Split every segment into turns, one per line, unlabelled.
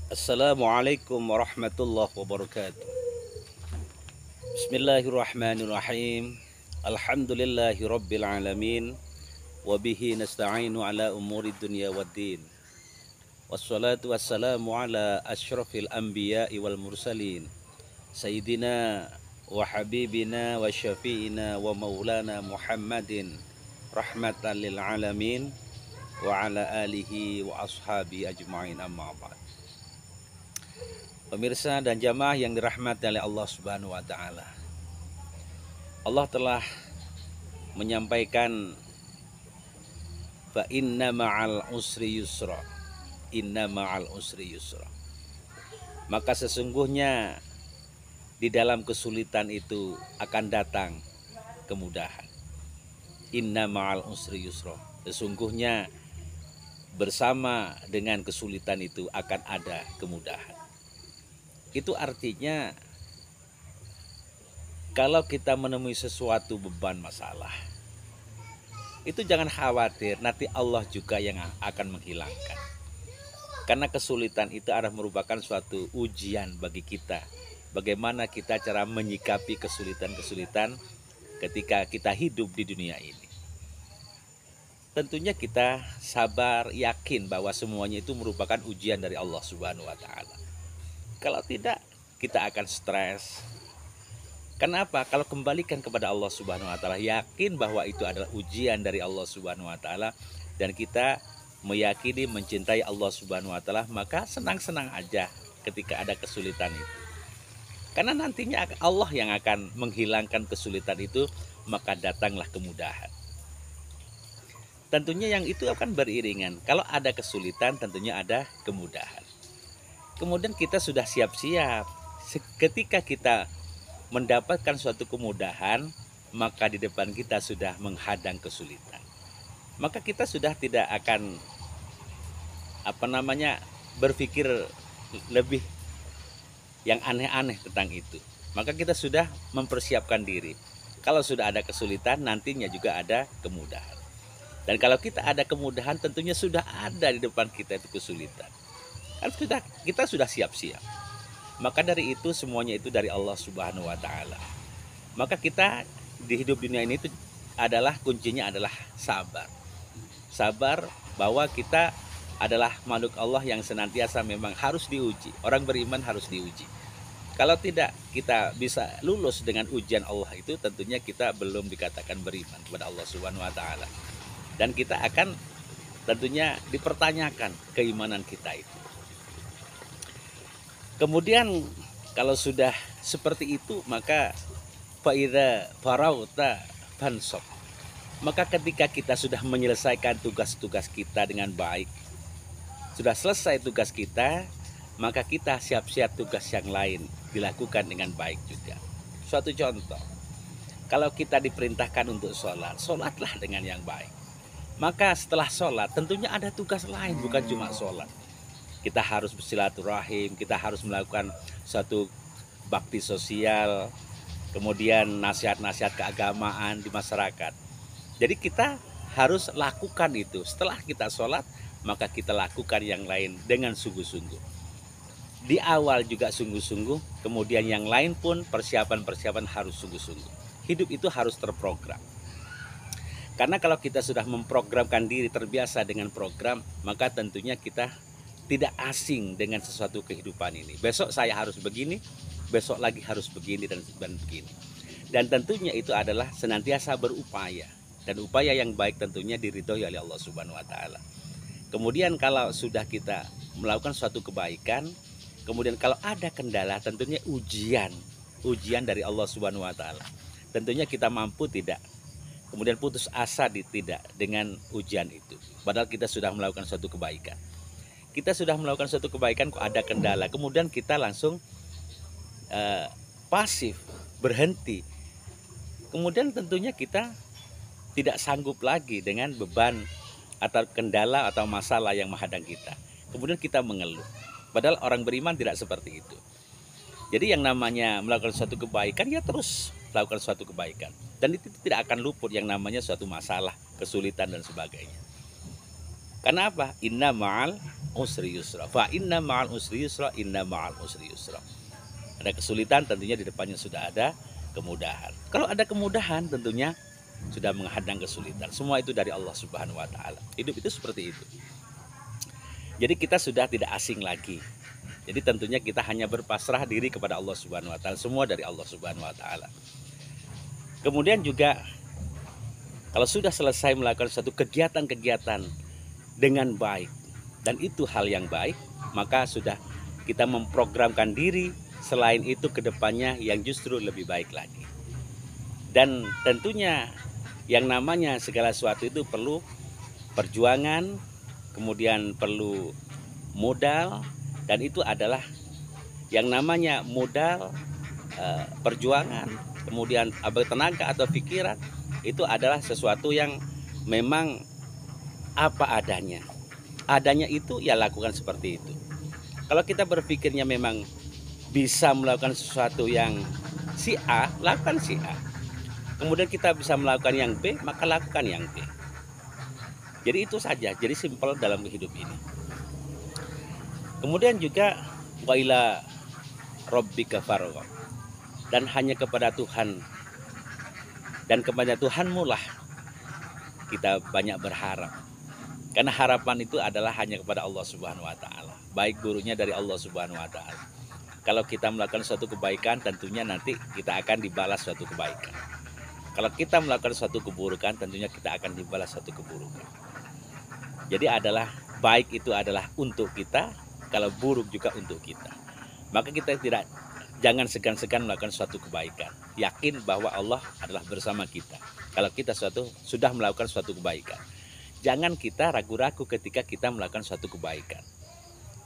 Assalamualaikum warahmatullahi wabarakatuh. Bismillahirrahmanirrahim. Alhamdulillahi rabbil alamin. Wabihi nasta'inu ala umuri dunya waddin. Wassalatu wassalamu ala ashrafil anbiya'i wal mursalin. Sayyidina wa habibina wa syafi'ina wa maulana Muhammadin rahmatan lil alamin wa ala alihi wa ashabi ajma'in, amma ba'd. Pemirsa dan jamaah yang dirahmati oleh Allah Subhanahu wa taala. Allah telah menyampaikan fa inna ma'al usri yusra. Inna ma'al usri yusra. Maka sesungguhnya di dalam kesulitan itu akan datang kemudahan. Inna ma'al usri yusra. Sesungguhnya bersama dengan kesulitan itu akan ada kemudahan. Itu artinya kalau kita menemui sesuatu beban masalah, itu jangan khawatir, nanti Allah juga yang akan menghilangkan. Karena kesulitan itu adalah merupakan suatu ujian bagi kita. Bagaimana kita cara menyikapi kesulitan-kesulitan ketika kita hidup di dunia ini. Tentunya kita sabar, yakin bahwa semuanya itu merupakan ujian dari Allah Subhanahu wa taala. Kalau tidak, kita akan stres. Kenapa? Kalau kembalikan kepada Allah Subhanahu wa taala, yakin bahwa itu adalah ujian dari Allah Subhanahu wa taala, dan kita meyakini mencintai Allah Subhanahu wa taala, maka senang-senang aja ketika ada kesulitan itu. Karena nantinya Allah yang akan menghilangkan kesulitan itu, maka datanglah kemudahan. Tentunya yang itu akan beriringan. Kalau ada kesulitan, tentunya ada kemudahan. Kemudian kita sudah siap-siap. Ketika kita mendapatkan suatu kemudahan, maka di depan kita sudah menghadang kesulitan. Maka kita sudah tidak akan berpikir lebih yang aneh-aneh tentang itu. Maka kita sudah mempersiapkan diri. Kalau sudah ada kesulitan, nantinya juga ada kemudahan. Dan kalau kita ada kemudahan, tentunya sudah ada di depan kita itu kesulitan. Kan kita sudah siap-siap. Maka dari itu semuanya itu dari Allah Subhanahu wa taala. Maka kita di hidup dunia ini itu adalah kuncinya adalah sabar. Sabar bahwa kita adalah makhluk Allah yang senantiasa memang harus diuji. Orang beriman harus diuji. Kalau tidak kita bisa lulus dengan ujian Allah itu, tentunya kita belum dikatakan beriman kepada Allah Subhanahu wa taala. Dan kita akan tentunya dipertanyakan keimanan kita itu. Kemudian kalau sudah seperti itu, maka faida farauta fansab. Maka ketika kita sudah menyelesaikan tugas-tugas kita dengan baik, sudah selesai tugas kita, maka kita siap-siap tugas yang lain dilakukan dengan baik juga. Suatu contoh, kalau kita diperintahkan untuk sholat, sholatlah dengan yang baik. Maka setelah sholat tentunya ada tugas lain, bukan cuma sholat. Kita harus bersilaturahim, kita harus melakukan suatu bakti sosial, kemudian nasihat-nasihat keagamaan di masyarakat. Jadi kita harus lakukan itu. Setelah kita sholat, maka kita lakukan yang lain dengan sungguh-sungguh. Di awal juga sungguh-sungguh, kemudian yang lain pun persiapan-persiapan harus sungguh-sungguh. Hidup itu harus terprogram. Karena kalau kita sudah memprogramkan diri terbiasa dengan program, maka tentunya kita tidak asing dengan sesuatu kehidupan ini. Besok saya harus begini, besok lagi harus begini dan begini. Dan tentunya itu adalah senantiasa berupaya. Dan upaya yang baik tentunya diridhoi oleh Allah Subhanahu wa taala. Kemudian kalau sudah kita melakukan suatu kebaikan, kemudian kalau ada kendala, tentunya ujian dari Allah Subhanahu wa taala. Tentunya kita mampu tidak. Kemudian putus asa tidak dengan ujian itu. Padahal kita sudah melakukan suatu kebaikan. Kita sudah melakukan suatu kebaikan, kok ada kendala, kemudian kita langsung pasif, berhenti. Kemudian tentunya kita tidak sanggup lagi dengan beban atau kendala atau masalah yang menghadang kita. Kemudian kita mengeluh. Padahal orang beriman tidak seperti itu. Jadi yang namanya melakukan suatu kebaikan, ya terus melakukan suatu kebaikan. Dan itu tidak akan luput yang namanya suatu masalah, kesulitan dan sebagainya. Karena apa? Inna ma'al usri yusra. Fa inna ma'al usri yusra, inna ma'al usri yusra. Ada kesulitan, tentunya di depannya sudah ada kemudahan. Kalau ada kemudahan, tentunya sudah menghadang kesulitan. Semua itu dari Allah Subhanahu wa taala. Hidup itu seperti itu. Jadi kita sudah tidak asing lagi. Jadi tentunya kita hanya berpasrah diri kepada Allah Subhanahu wa taala. Semua dari Allah Subhanahu wa taala. Kemudian juga kalau sudah selesai melakukan suatu kegiatan-kegiatan dengan baik dan itu hal yang baik, maka sudah kita memprogramkan diri selain itu ke depannya yang justru lebih baik lagi. Dan tentunya yang namanya segala sesuatu itu perlu perjuangan, kemudian perlu modal, dan itu adalah yang namanya modal, perjuangan, kemudian tenaga atau pikiran, itu adalah sesuatu yang memang apa adanya. Adanya itu ya lakukan seperti itu. Kalau kita berpikirnya memang bisa melakukan sesuatu yang si A, lakukan si A. Kemudian kita bisa melakukan yang B, maka lakukan yang B. Jadi itu saja, jadi simpel dalam hidup ini. Kemudian juga wa ila rabbika farghab, dan hanya kepada Tuhan dan kepada Tuhanmu lah kita banyak berharap. Karena harapan itu adalah hanya kepada Allah Subhanahu wa taala. Baik buruknya dari Allah Subhanahu wa taala. Kalau kita melakukan suatu kebaikan, tentunya nanti kita akan dibalas suatu kebaikan. Kalau kita melakukan suatu keburukan, tentunya kita akan dibalas suatu keburukan. Jadi adalah baik itu adalah untuk kita, kalau buruk juga untuk kita. Maka kita jangan segan-segan melakukan suatu kebaikan. Yakin bahwa Allah adalah bersama kita. Kalau kita sudah melakukan suatu kebaikan. Jangan kita ragu-ragu ketika kita melakukan suatu kebaikan.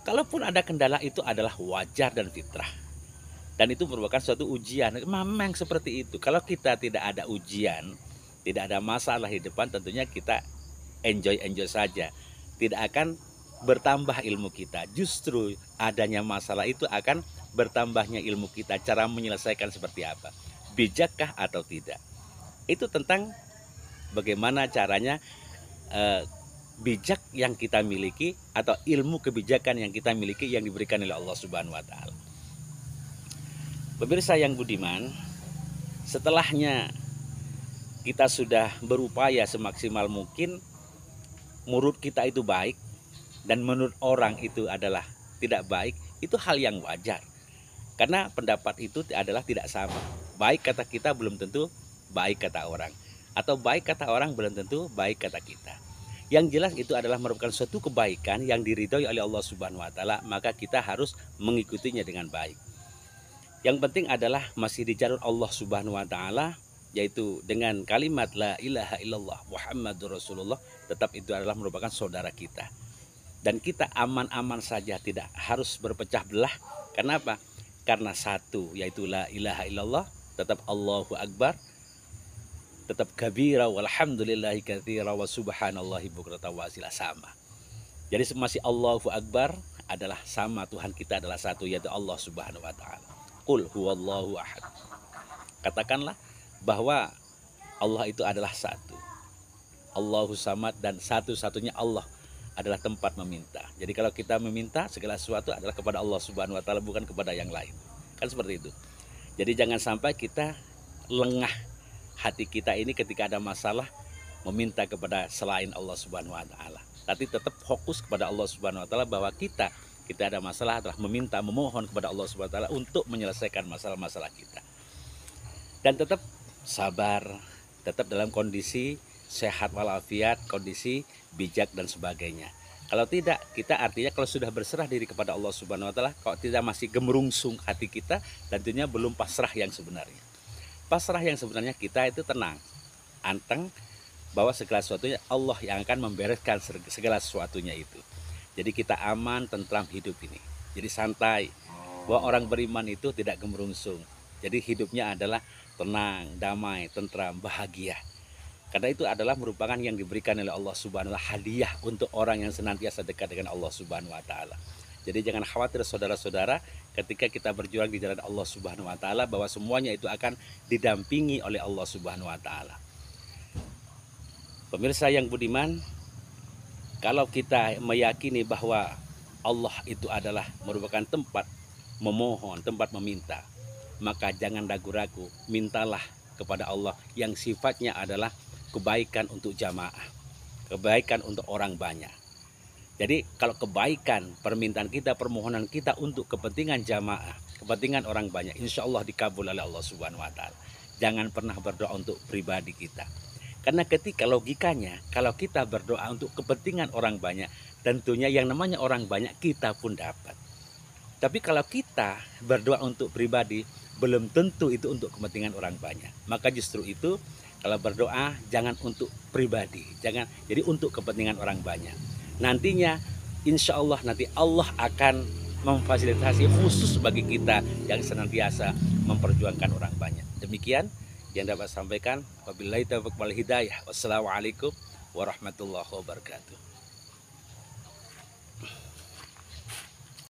Kalaupun ada kendala, itu adalah wajar dan fitrah. Dan itu merupakan suatu ujian. Memang seperti itu. Kalau kita tidak ada ujian, tidak ada masalah di depan, tentunya kita enjoy saja. Tidak akan bertambah ilmu kita. Justru adanya masalah itu akan bertambahnya ilmu kita. Cara menyelesaikan seperti apa? Bijakkah atau tidak? Itu tentang bagaimana caranya bijak yang kita miliki atau ilmu kebijakan yang kita miliki yang diberikan oleh Allah Subhanahu wa taala. Pemirsa yang budiman, setelahnya kita sudah berupaya semaksimal mungkin, menurut kita itu baik dan menurut orang itu adalah tidak baik, itu hal yang wajar. Karena pendapat itu adalah tidak sama. Baik kata kita belum tentu baik kata orang, atau baik kata orang belum tentu baik kata kita. Yang jelas itu adalah merupakan suatu kebaikan yang diridhoi oleh Allah Subhanahu wa taala, maka kita harus mengikutinya dengan baik. Yang penting adalah masih di jalur Allah Subhanahu wa taala, yaitu dengan kalimat la ilaha illallah Muhammadur Rasulullah, tetap itu adalah merupakan saudara kita. Dan kita aman-aman saja, tidak harus berpecah belah. Kenapa? Karena satu, yaitu la ilaha illallah, tetap Allahu Akbar, tetap kabira walhamdulillahi katsira wa subhanallahi bukratan wa asila, sama. Jadi masih Allahu Akbar adalah sama, Tuhan kita adalah satu, yaitu Allah Subhanahu wa taala. Qul huwallahu ahad. Katakanlah bahwa Allah itu adalah satu. Allahu samad, dan satu-satunya Allah adalah tempat meminta. Jadi kalau kita meminta segala sesuatu adalah kepada Allah Subhanahu wa taala, bukan kepada yang lain. Kan seperti itu. Jadi jangan sampai kita lengah hati kita ini ketika ada masalah meminta kepada selain Allah Subhanahu wa taala. Tapi tetap fokus kepada Allah Subhanahu wa taala, bahwa kita ada masalah adalah meminta, memohon kepada Allah Subhanahu wa taala untuk menyelesaikan masalah-masalah kita. Dan tetap sabar, tetap dalam kondisi sehat walafiat, kondisi bijak dan sebagainya. Kalau tidak, kita artinya kalau sudah berserah diri kepada Allah Subhanahu wa taala, kalau tidak masih gemerungsung hati kita, tentunya belum pasrah yang sebenarnya. Pasrah yang sebenarnya kita itu tenang, anteng, bahwa segala sesuatunya Allah yang akan membereskan segala sesuatunya itu. Jadi kita aman, tentram hidup ini. Jadi santai, bahwa orang beriman itu tidak gemerungsung. Jadi hidupnya adalah tenang, damai, tentram, bahagia. Karena itu adalah merupakan yang diberikan oleh Allah Subhanahu wa taala, hadiah untuk orang yang senantiasa dekat dengan Allah Subhanahu wa taala. Jadi jangan khawatir saudara-saudara, ketika kita berjuang di jalan Allah Subhanahu wa taala, bahwa semuanya itu akan didampingi oleh Allah Subhanahu wa taala. Pemirsa yang budiman, kalau kita meyakini bahwa Allah itu adalah merupakan tempat memohon, tempat meminta. Maka jangan ragu-ragu, mintalah kepada Allah yang sifatnya adalah kebaikan untuk jamaah, kebaikan untuk orang banyak. Jadi kalau kebaikan, permintaan kita, permohonan kita untuk kepentingan jamaah, kepentingan orang banyak, insya Allah dikabul oleh Allah Subhanahu wa Ta'ala. Jangan pernah berdoa untuk pribadi kita. Karena ketika logikanya, kalau kita berdoa untuk kepentingan orang banyak, tentunya yang namanya orang banyak kita pun dapat. Tapi kalau kita berdoa untuk pribadi, belum tentu itu untuk kepentingan orang banyak. Maka justru itu, kalau berdoa jangan untuk pribadi, jangan jadi untuk kepentingan orang banyak. Nantinya insya Allah nanti Allah akan memfasilitasi khusus bagi kita yang senantiasa memperjuangkan orang banyak. Demikian yang dapat sampaikan. Wabillahi taufiq wal hidayah. Wassalamualaikum warahmatullahi wabarakatuh.